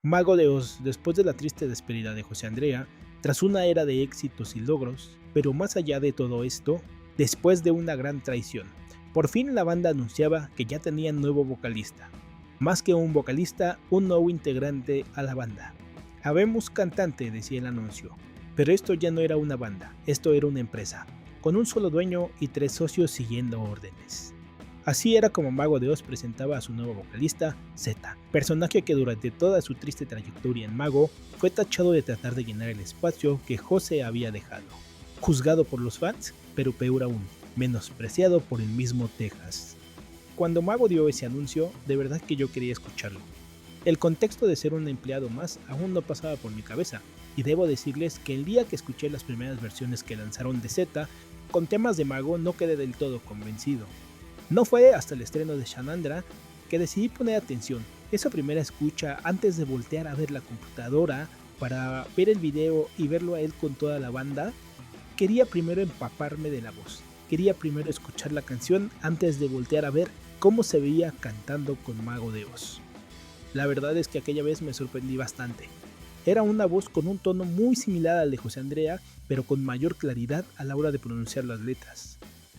Mago de Oz, después de la triste despedida de José Andrea, tras una era de éxitos y logros, pero más allá de todo esto, después de una gran traición, por fin la banda anunciaba que ya tenía nuevo vocalista. Más que un vocalista, un nuevo integrante a la banda. Habemos cantante, decía el anuncio, pero esto ya no era una banda, esto era una empresa, con un solo dueño y 3 socios siguiendo órdenes. Así era como Mago de Oz presentaba a su nuevo vocalista, Zeta, personaje que durante toda su triste trayectoria en Mago fue tachado de tratar de llenar el espacio que José había dejado. Juzgado por los fans, pero peor aún, menospreciado por el mismo Texas. Cuando Mago dio ese anuncio, de verdad que yo quería escucharlo. El contexto de ser un empleado más aún no pasaba por mi cabeza, y debo decirles que el día que escuché las primeras versiones que lanzaron de Zeta, con temas de Mago no quedé del todo convencido. No fue hasta el estreno de Shanandra que decidí poner atención, esa primera escucha antes de voltear a ver la computadora para ver el video y verlo a él con toda la banda. Quería primero empaparme de la voz, quería primero escuchar la canción antes de voltear a ver cómo se veía cantando con Mago de Oz. La verdad es que aquella vez me sorprendí bastante. Era una voz con un tono muy similar al de José Andrea, pero con mayor claridad a la hora de pronunciar las letras.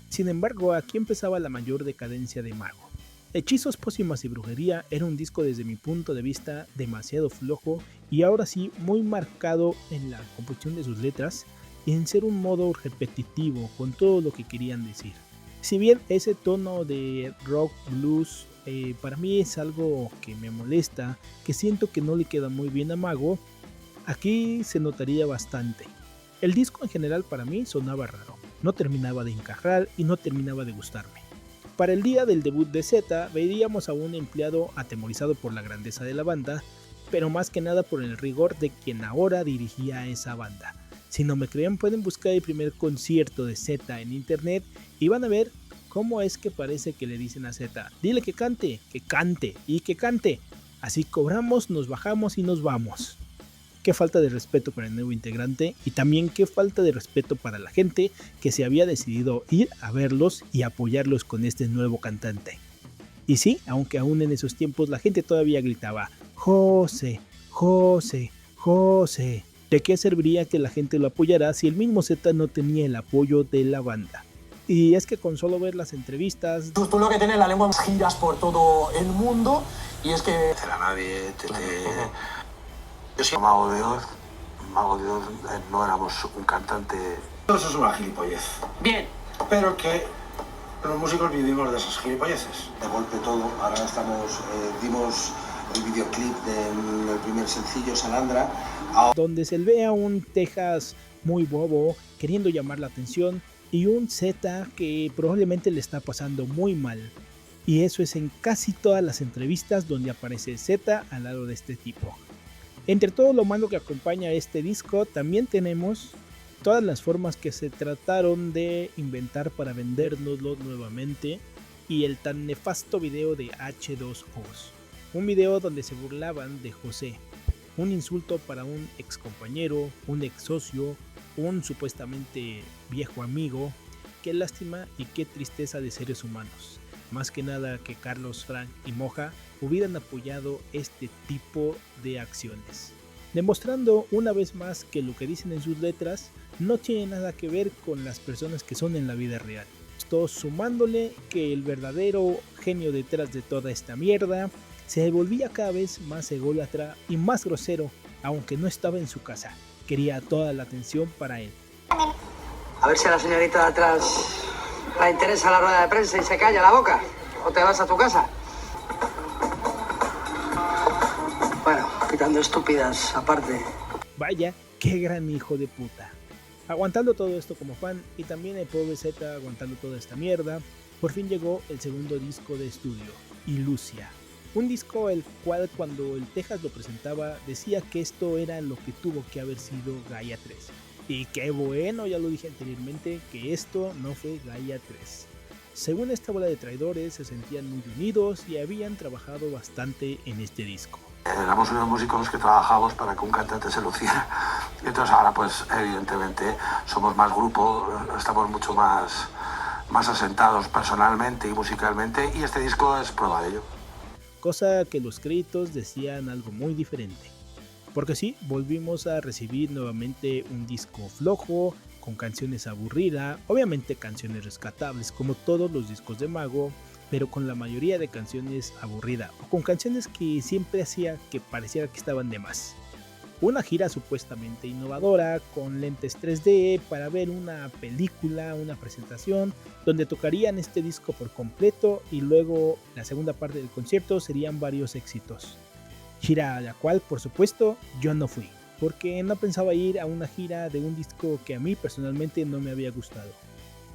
Sin embargo, aquí empezaba la mayor decadencia de Mago. Hechizos, pócimas y brujería era un disco desde mi punto de vista demasiado flojo y ahora sí muy marcado en la composición de sus letras y en ser un modo repetitivo con todo lo que querían decir. Si bien ese tono de rock blues para mí es algo que me molesta, que siento que no le queda muy bien a Mago, aquí se notaría bastante. El disco en general para mí sonaba raro, no terminaba de encajar y no terminaba de gustarme. Para el día del debut de Zeta veríamos a un empleado atemorizado por la grandeza de la banda, pero más que nada por el rigor de quien ahora dirigía a esa banda. Si no me creen pueden buscar el primer concierto de Zeta en internet y van a ver cómo es que parece que le dicen a Zeta, dile que cante y que cante. Así cobramos, nos bajamos y nos vamos. Qué falta de respeto para el nuevo integrante y también qué falta de respeto para la gente que se había decidido ir a verlos y apoyarlos con este nuevo cantante. Y sí, aunque aún en esos tiempos la gente todavía gritaba José, José, José. ¿De qué serviría que la gente lo apoyara si el mismo Z no tenía el apoyo de la banda? Y es que con solo ver las entrevistas... Tú lo que tienes la lengua giras por todo el mundo y es que... A nadie, Yo soy Mago de Oz. Mago de Oz no éramos un cantante. Eso es una gilipollez. Bien. Pero que los músicos vivimos de esas gilipolleces. De golpe todo. Ahora dimos el videoclip del primer sencillo, Salandra. Donde se ve a un Texas muy bobo, queriendo llamar la atención, y un Z que probablemente le está pasando muy mal. Y eso es en casi todas las entrevistas donde aparece Z al lado de este tipo. Entre todo lo malo que acompaña a este disco, también tenemos todas las formas que se trataron de inventar para vendérnoslo nuevamente y el tan nefasto video de H2O's. Un video donde se burlaban de José, un insulto para un ex compañero, un ex socio, un supuestamente viejo amigo. Qué lástima y qué tristeza de seres humanos. Más que nada que Carlos, Frank y Moja hubieran apoyado este tipo de acciones, demostrando una vez más que lo que dicen en sus letras no tiene nada que ver con las personas que son en la vida real. Esto sumándole que el verdadero genio detrás de toda esta mierda se volvía cada vez más ególatra y más grosero, aunque no estaba en su casa, quería toda la atención para él. A ver si a la señorita de atrás la interesa la rueda de prensa y se calla la boca, o te vas a tu casa. Bueno, quitando estúpidas aparte. Vaya, qué gran hijo de puta. Aguantando todo esto como fan y también el pobre Z aguantando toda esta mierda, por fin llegó el segundo disco de estudio, Ilusia. Un disco el cual cuando el Texas lo presentaba decía que esto era lo que tuvo que haber sido Gaia 3. Y qué bueno, ya lo dije anteriormente, que esto no fue Gaia 3. Según esta bola de traidores se sentían muy unidos y habían trabajado bastante en este disco. Éramos unos músicos que trabajábamos para que un cantante se luciera. Y entonces ahora pues evidentemente somos más grupo, estamos mucho más asentados personalmente y musicalmente y este disco es prueba de ello. cosa que los créditos decían algo muy diferente. Porque sí, volvimos a recibir nuevamente un disco flojo, con canciones aburridas, obviamente canciones rescatables como todos los discos de Mago, pero con la mayoría de canciones aburridas o con canciones que siempre hacía que pareciera que estaban de más. Una gira supuestamente innovadora con lentes 3D para ver una película, una presentación donde tocarían este disco por completo y luego la segunda parte del concierto serían varios éxitos. Gira a la cual por supuesto yo no fui, porque no pensaba ir a una gira de un disco que a mí personalmente no me había gustado.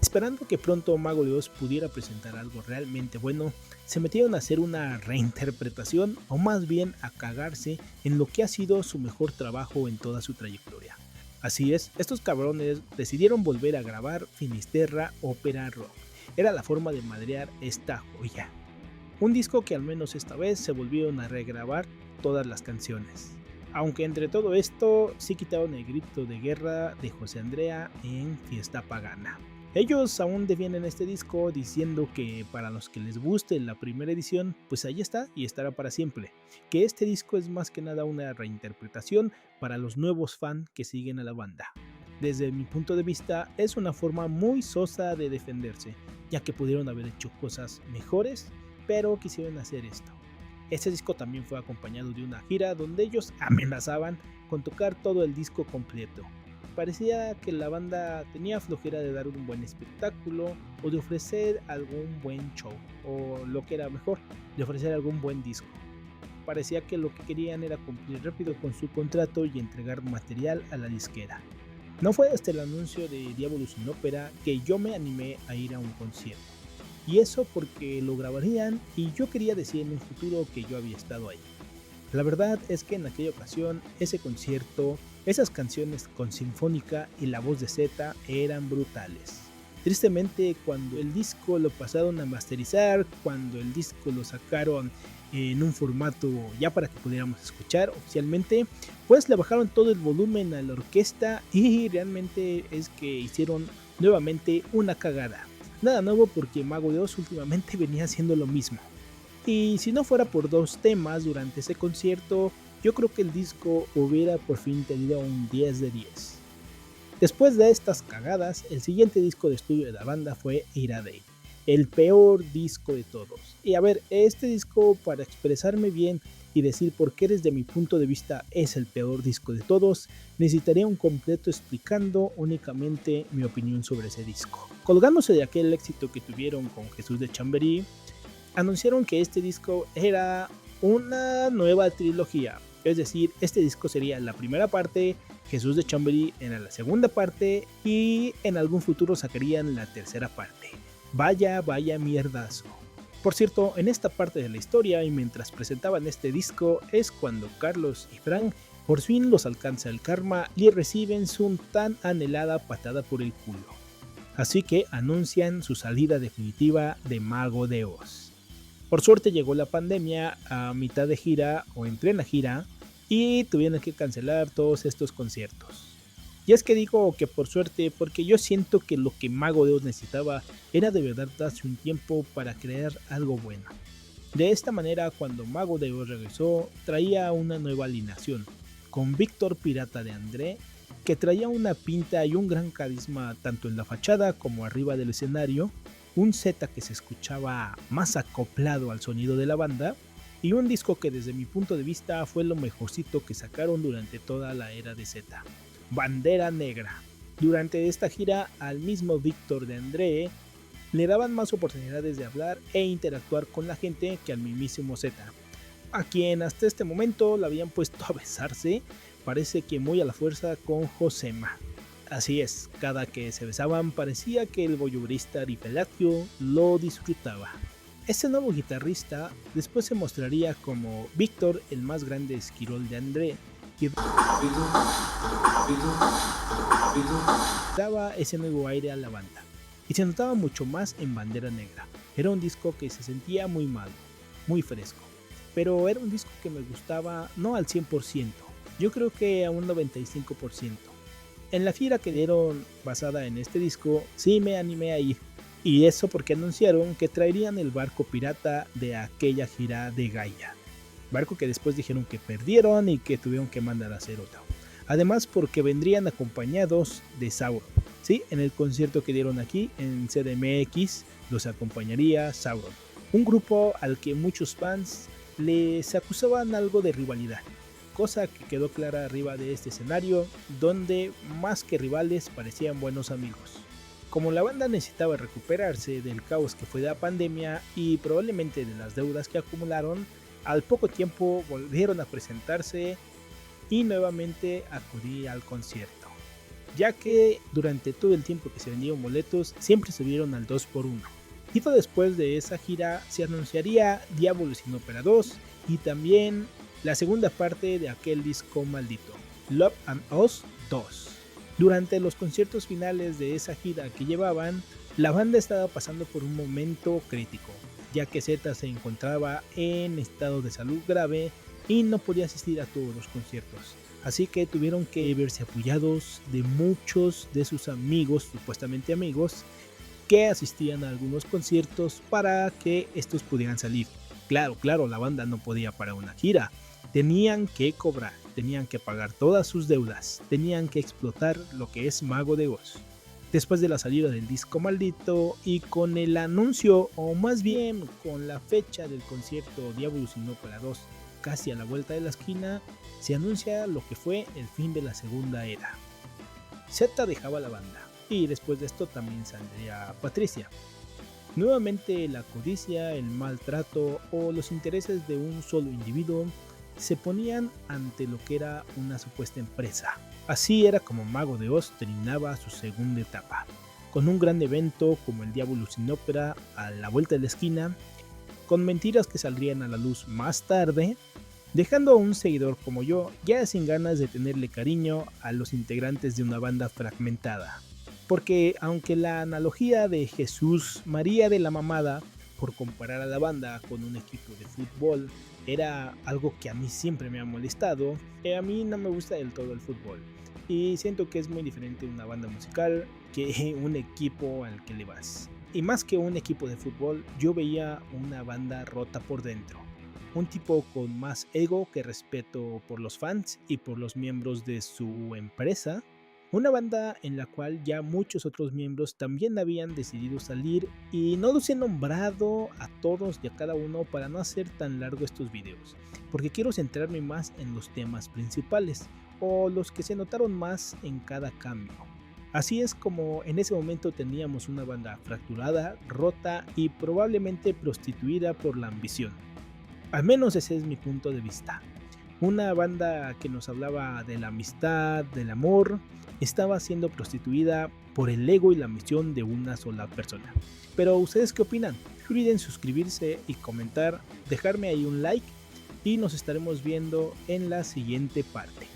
Esperando que pronto Mago de Oz pudiera presentar algo realmente bueno, se metieron a hacer una reinterpretación o más bien a cagarse en lo que ha sido su mejor trabajo en toda su trayectoria. Así es, estos cabrones decidieron volver a grabar Finisterra Ópera Rock. Era la forma de madrear esta joya. Un disco que al menos esta vez se volvieron a regrabar todas las canciones. Aunque entre todo esto sí quitaron el grito de guerra de José Andrea en Fiesta Pagana. Ellos aún defienden este disco diciendo que para los que les guste la primera edición, pues ahí está y estará para siempre. Que este disco es más que nada una reinterpretación para los nuevos fans que siguen a la banda. Desde mi punto de vista es una forma muy sosa de defenderse, ya que pudieron haber hecho cosas mejores, pero quisieron hacer esto. Este disco también fue acompañado de una gira donde ellos amenazaban con tocar todo el disco completo. Parecía que la banda tenía flojera de dar un buen espectáculo o de ofrecer algún buen show, o lo que era mejor, de ofrecer algún buen disco. Parecía que lo que querían era cumplir rápido con su contrato y entregar material a la disquera. No fue hasta el anuncio de Diabolus in Opera que yo me animé a ir a un concierto. Y eso porque lo grabarían y yo quería decir en un futuro que yo había estado ahí. La verdad es que en aquella ocasión, ese concierto, esas canciones con sinfónica y la voz de Z eran brutales. Tristemente, cuando el disco lo pasaron a masterizar, cuando el disco lo sacaron en un formato ya para que pudiéramos escuchar oficialmente, pues le bajaron todo el volumen a la orquesta y realmente es que hicieron nuevamente una cagada. Nada nuevo porque Mago de Oz últimamente venía haciendo lo mismo. Y si no fuera por dos temas durante ese concierto, yo creo que el disco hubiera por fin tenido un 10 de 10. Después de estas cagadas, el siguiente disco de estudio de la banda fue Iraday, el peor disco de todos. Y a ver, este disco, para expresarme bien y decir por qué desde mi punto de vista es el peor disco de todos, necesitaría un completo explicando únicamente mi opinión sobre ese disco. Colgándose de aquel éxito que tuvieron con Jesús de Chamberí, anunciaron que este disco era una nueva trilogía, es decir, este disco sería la primera parte, Jesús de Chamberí era la segunda parte y en algún futuro sacarían la tercera parte. Vaya mierdazo. Por cierto, en esta parte de la historia y mientras presentaban este disco es cuando Carlos y Frank por fin los alcanza el karma y reciben su tan anhelada patada por el culo. Así que anuncian su salida definitiva de Mago de Oz. Por suerte llegó la pandemia a mitad de gira o en plena gira y tuvieron que cancelar todos estos conciertos. Y es que digo que por suerte porque yo siento que lo que Mago de Oz necesitaba era de verdad darse un tiempo para crear algo bueno. De esta manera cuando Mago de Oz regresó traía una nueva alineación con Víctor Pirata de André, que traía una pinta y un gran carisma tanto en la fachada como arriba del escenario, un Z que se escuchaba más acoplado al sonido de la banda y un disco que desde mi punto de vista fue lo mejorcito que sacaron durante toda la era de Z, Bandera Negra. Durante esta gira al mismo Víctor de André le daban más oportunidades de hablar e interactuar con la gente que al mismísimo Z, a quien hasta este momento le habían puesto a besarse, parece que muy a la fuerza con Josema. Así es, cada que se besaban parecía que el voyurista Rifelatio lo disfrutaba. Este nuevo guitarrista después se mostraría como Víctor, el más grande esquirol de André, y daba ese nuevo aire a la banda. Y se notaba mucho más en Bandera Negra. Era un disco que se sentía muy malo, muy fresco, pero era un disco que me gustaba no al 100%, yo creo que a un 95%. En la gira que dieron basada en este disco, sí me animé a ir, Y eso porque anunciaron que traerían el barco pirata de aquella gira de Gaia. Barco que después dijeron que perdieron y que tuvieron que mandar a hacer otro. Además porque vendrían acompañados de Sauron. Sí, en el concierto que dieron aquí en CDMX los acompañaría Sauron. Un grupo al que muchos fans les acusaban algo de rivalidad. Cosa que quedó clara arriba de este escenario, donde más que rivales parecían buenos amigos. Como la banda necesitaba recuperarse del caos que fue la pandemia y probablemente de las deudas que acumularon, al poco tiempo volvieron a presentarse y nuevamente acudí al concierto, ya que durante todo el tiempo que se vendieron boletos siempre subieron al 2x1. Y después de esa gira se anunciaría Diabolus in Opera 2 y también la segunda parte de aquel disco maldito, Love and Us 2. Durante los conciertos finales de esa gira que llevaban, la banda estaba pasando por un momento crítico, ya que Z se encontraba en estado de salud grave y no podía asistir a todos los conciertos. Así que tuvieron que verse apoyados de muchos de sus amigos, supuestamente amigos, que asistían a algunos conciertos para que estos pudieran salir. Claro, la banda no podía para una gira. Tenían que cobrar, tenían que pagar todas sus deudas, tenían que explotar lo que es Mago de Oz. Después de la salida del disco maldito y con el anuncio, o más bien con la fecha del concierto Diabolus in Opera 2 casi a la vuelta de la esquina, se anuncia lo que fue el fin de la segunda era. Z dejaba la banda y después de esto también saldría Patricia. Nuevamente la codicia, el maltrato o los intereses de un solo individuo se ponían ante lo que era una supuesta empresa. Así era como Mago de Oz terminaba su segunda etapa, con un gran evento como el Diabolus in Opera a la vuelta de la esquina, con mentiras que saldrían a la luz más tarde, dejando a un seguidor como yo ya sin ganas de tenerle cariño a los integrantes de una banda fragmentada. Porque aunque la analogía de Jesús María de la Mamada, por comparar a la banda con un equipo de fútbol, era algo que a mí siempre me ha molestado, a mí no me gusta del todo el fútbol. Y siento que es muy diferente una banda musical que un equipo al que le vas. Y más que un equipo de fútbol, yo veía una banda rota por dentro. Un tipo con más ego que respeto por los fans y por los miembros de su empresa. Una banda en la cual ya muchos otros miembros también habían decidido salir y no los he nombrado a todos y a cada uno para no hacer tan largo estos videos, porque quiero centrarme más en los temas principales o los que se notaron más en cada cambio. Así es como en ese momento teníamos una banda fracturada, rota y probablemente prostituida por la ambición. Al menos ese es mi punto de vista. Una banda que nos hablaba de la amistad, del amor, estaba siendo prostituida por el ego y la ambición de una sola persona. Pero ¿ustedes qué opinan? No olviden suscribirse y comentar, dejarme ahí un like y nos estaremos viendo en la siguiente parte.